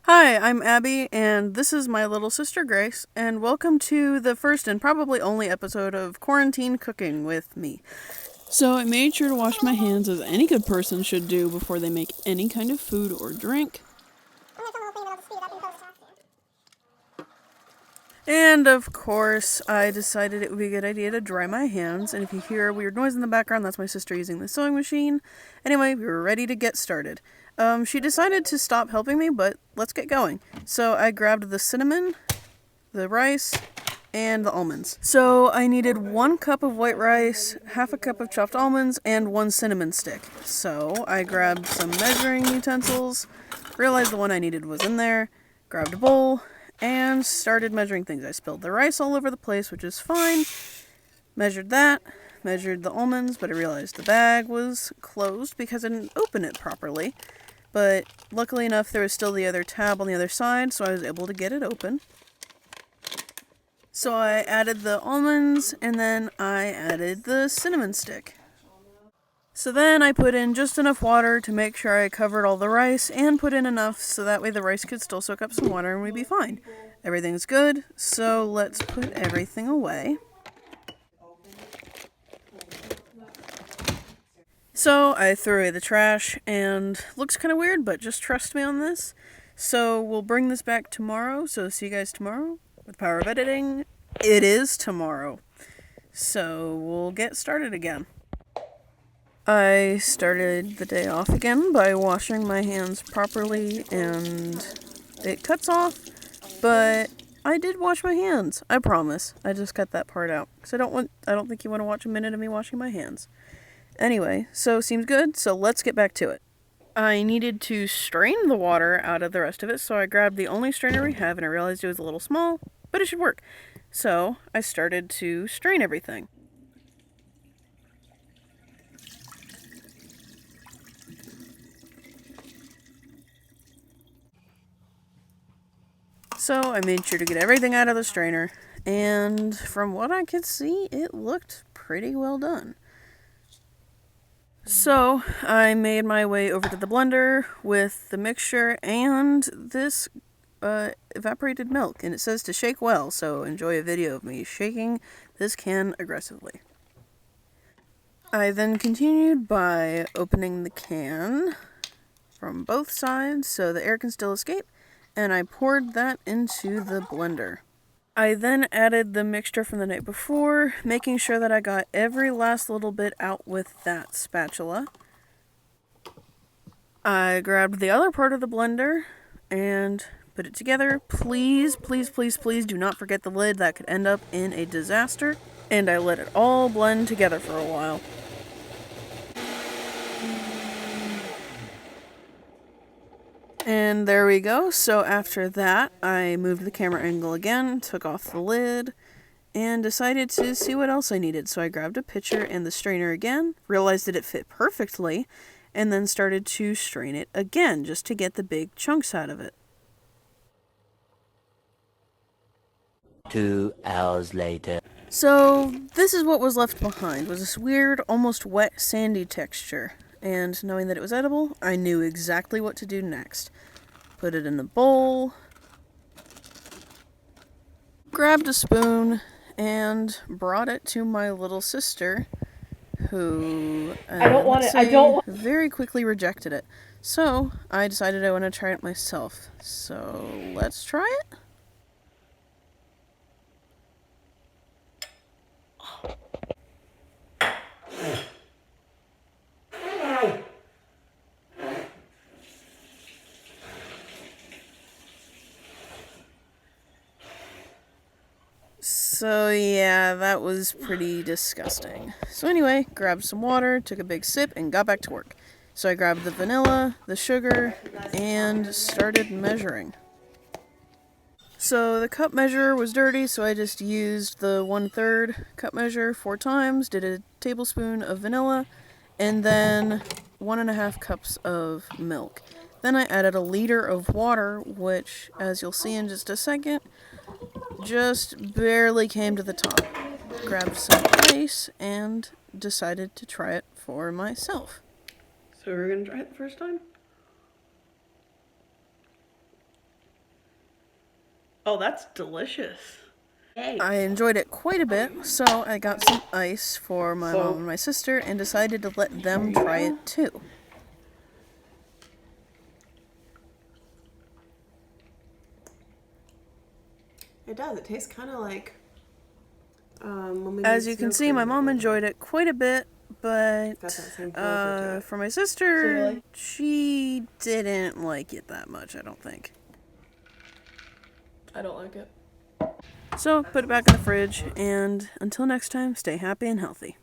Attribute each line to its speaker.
Speaker 1: Hi, I'm Abby, and this is my little sister Grace, and welcome to the first and probably only episode of Quarantine Cooking with me. So, I made sure to wash my hands as any good person should do before they make any kind of food or drink. And of course, I decided it would be a good idea to dry my hands, and if you hear a weird noise in the background, that's my sister using the sewing machine. Anyway, we were ready to get started. She decided to stop helping me, but let's get going. So I grabbed the cinnamon, the rice, and the almonds. So I needed 1 cup of white rice, half a cup of chopped almonds, and 1 cinnamon stick. So I grabbed some measuring utensils, realized the one I needed was in there, grabbed a bowl, and started measuring things. I spilled the rice all over the place, which is fine. Measured that, measured the almonds, but I realized the bag was closed because I didn't open it properly. But luckily enough, there was still the other tab on the other side, so I was able to get it open. So I added the almonds, and then I added the cinnamon stick. So then I put in just enough water to make sure I covered all the rice, and put in enough so that way the rice could still soak up some water and we'd be fine. Everything's good, so let's put everything away. So I threw away the trash, and looks kind of weird, but just trust me on this. So we'll bring this back tomorrow, so see you guys tomorrow. With Power of Editing, it is tomorrow. So we'll get started again. I started the day off again by washing my hands properly, and it cuts off, but I did wash my hands. I promise. I just cut that part out because I don't think you want to watch a minute of me washing my hands. Anyway, so seems good, so let's get back to it. I needed to strain the water out of the rest of it, so I grabbed the only strainer we have, and I realized it was a little small, but it should work. So I started to strain everything. So I made sure to get everything out of the strainer, and from what I could see, it looked pretty well done. So I made my way over to the blender with the mixture and this evaporated milk, and it says to shake well, so enjoy a video of me shaking this can aggressively. I then continued by opening the can from both sides so the air can still escape, and I poured that into the blender. I then added the mixture from the night before, making sure that I got every last little bit out with that spatula. I grabbed the other part of the blender and put it together. Please, please, please, please do not forget the lid. That could end up in a disaster. And I let it all blend together for a while. And there we go. So after that, I moved the camera angle again, took off the lid, and decided to see what else I needed. So I grabbed a pitcher and the strainer again, realized that it fit perfectly, and then started to strain it again just to get the big chunks out of it.
Speaker 2: 2 hours later.
Speaker 1: So this is what was left behind, was this weird, almost wet, sandy texture. And knowing that it was edible, I knew exactly what to do next. Put it in the bowl, grabbed a spoon, and brought it to my little sister, who very quickly rejected it. So I decided I want to try it myself. So let's try it. So yeah, that was pretty disgusting. So anyway, grabbed some water, took a big sip, and got back to work. So I grabbed the vanilla, the sugar, and started measuring. So the cup measure was dirty, so I just used the 1/3 cup measure 4 times, did a tablespoon of vanilla, and then 1.5 cups of milk. Then I added a liter of water, which, as you'll see in just a second, just barely came to the top. Grabbed some ice and decided to try it for myself. So we're gonna try it the first time?
Speaker 2: Oh, that's delicious. Yay.
Speaker 1: I enjoyed it quite a bit, so I got some ice for my mom and my sister and decided to let them try it too.
Speaker 2: It does. It tastes kind of like when we
Speaker 1: As
Speaker 2: made
Speaker 1: you can
Speaker 2: snow
Speaker 1: see,
Speaker 2: cream
Speaker 1: my
Speaker 2: at
Speaker 1: mom
Speaker 2: one
Speaker 1: enjoyed
Speaker 2: time.
Speaker 1: it quite a bit, but
Speaker 2: Got that same flavor to it.
Speaker 1: for my
Speaker 2: So you
Speaker 1: sister,
Speaker 2: like?
Speaker 1: she didn't like it that much, I don't think.
Speaker 2: I don't like it.
Speaker 1: So, put it back in the fridge, and until next time, stay happy and healthy.